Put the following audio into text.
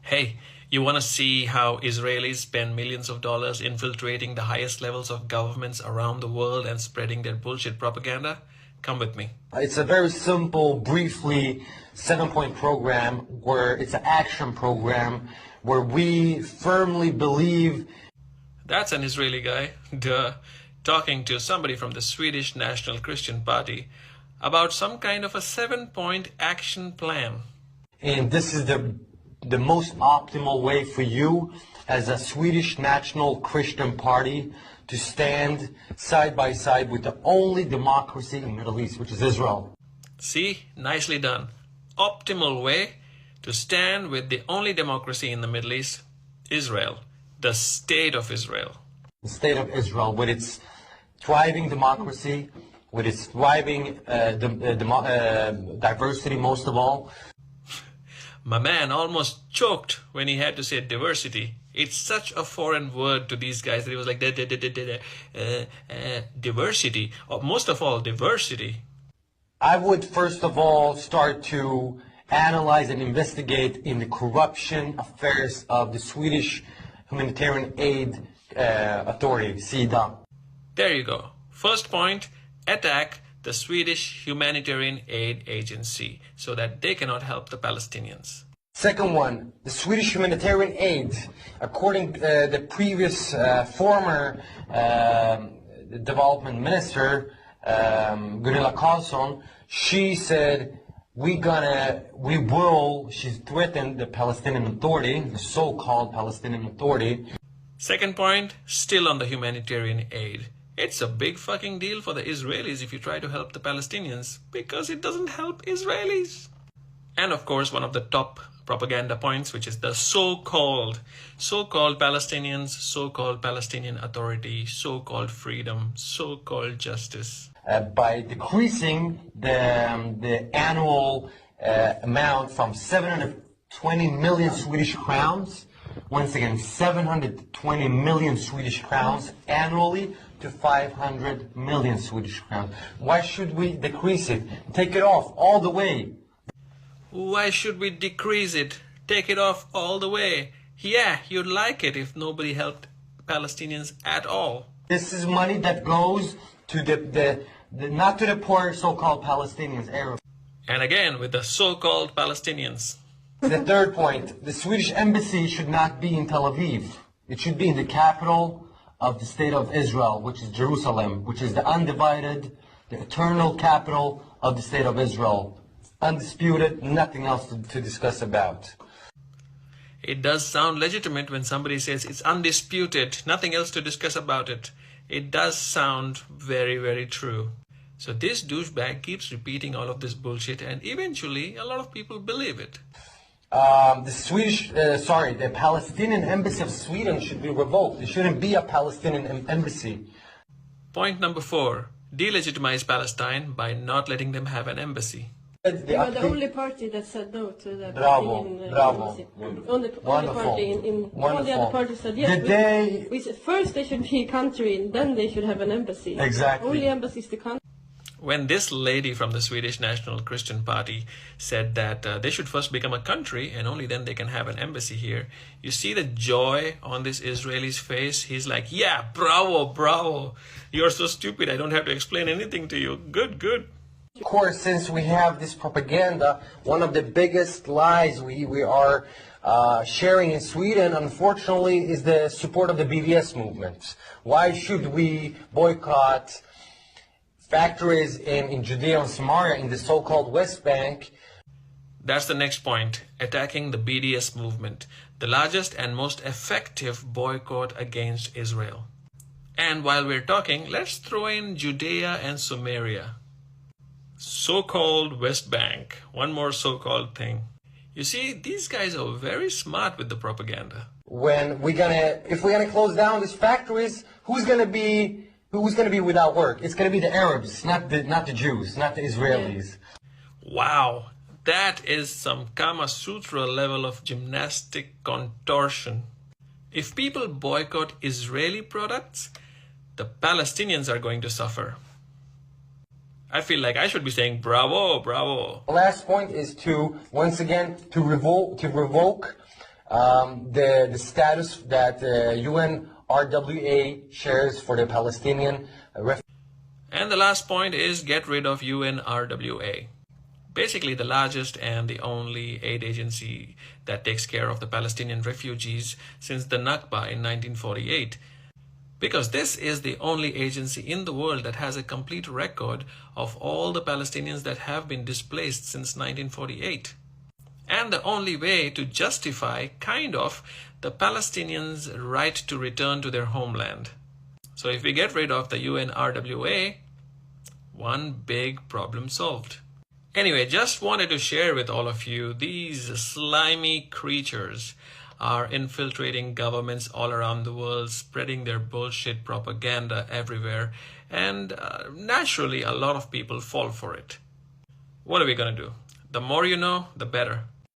Hey, you want to see how Israelis spend millions of dollars infiltrating the highest levels of governments around the world and spreading their bullshit propaganda? Come with me. It's a very simple, briefly 7-point program where it's an action program where we firmly believe. That's an Israeli guy, duh, talking to somebody from the Swedish National Christian Party about some kind of a 7-point action plan. And this is the most optimal way for you as a Swedish National Christian Party to stand side by side with the only democracy in the Middle East, which is Israel. See, nicely done. Optimal way to stand with the only democracy in the Middle East, Israel, the state of Israel. The state of Israel, with its thriving democracy, with its thriving diversity most of all. My man almost choked when he had to say diversity. It's such a foreign word to these guys that he was like, diversity, or most of all, diversity. I would first of all start to analyze and investigate in the corruption affairs of the Swedish Humanitarian Aid Authority, SIDA. There you go. First point, attack the Swedish Humanitarian Aid Agency so that they cannot help the Palestinians. Second one, the Swedish Humanitarian Aid, according to the previous former development minister, Gunilla Carlsson, she said, she threatened the Palestinian Authority, the so-called Palestinian Authority. Second point, still on the humanitarian aid. It's a big fucking deal for the Israelis if you try to help the Palestinians, because it doesn't help Israelis. And of course, one of the top propaganda points, which is the so-called Palestinians, so-called Palestinian Authority, so-called freedom, so-called justice. By decreasing the annual amount from 720 million Swedish crowns, once again, 720 million Swedish crowns annually to 500 million Swedish crowns. Why should we decrease it? Take it off all the way. Why should we decrease it? Take it off all the way. Yeah, you'd like it if nobody helped Palestinians at all. This is money that goes to not to the poor so-called Palestinians, Arabs. And again, with the so-called Palestinians. The third point, the Swedish embassy should not be in Tel Aviv. It should be in the capital of the state of Israel, which is Jerusalem, which is the undivided, the eternal capital of the state of Israel. Undisputed, nothing else to discuss about. It does sound legitimate when somebody says it's undisputed, nothing else to discuss about it. It does sound very, very true. So this douchebag keeps repeating all of this bullshit, and eventually a lot of people believe it. The Palestinian embassy of Sweden should be revoked. There shouldn't be a Palestinian embassy. Point number 4. Delegitimize Palestine by not letting them have an embassy. They were the only party that said no to the Palestinian embassy. Only party in all the other parties said yes. We said first they should be a country and then they should have an embassy. Exactly. Only embassies to country. When this lady from the Swedish National Christian Party said that they should first become a country and only then they can have an embassy here, you see the joy on this Israeli's face? He's like, yeah, bravo, bravo. You're so stupid, I don't have to explain anything to you. Good, good. Of course, since we have this propaganda, one of the biggest lies we are sharing in Sweden, unfortunately, is the support of the BDS movement. Why should we boycott factories in Judea and Samaria in the so-called West Bank? That's the next point, attacking the BDS movement, the largest and most effective boycott against Israel. And while we're talking, let's throw in Judea and Samaria. So-called West Bank, one more so-called thing. You see, these guys are very smart with the propaganda. If we're gonna close down these factories, who's gonna be without work? It's gonna be the Arabs, not the Jews, not the Israelis. Wow, that is some Kama Sutra level of gymnastic contortion. If people boycott Israeli products, the Palestinians are going to suffer. I feel like I should be saying bravo, bravo. The last point is once again to revoke the status that UNRWA shares for the Palestinian refugees. And the last point is get rid of UNRWA. Basically the largest and the only aid agency that takes care of the Palestinian refugees since the Nakba in 1948. Because this is the only agency in the world that has a complete record of all the Palestinians that have been displaced since 1948. And the only way to justify, kind of, the Palestinians' right to return to their homeland. So if we get rid of the UNRWA, one big problem solved. Anyway, just wanted to share with all of you, these slimy creatures are infiltrating governments all around the world, spreading their bullshit propaganda everywhere, and naturally a lot of people fall for it. What are we gonna do? The more you know, the better.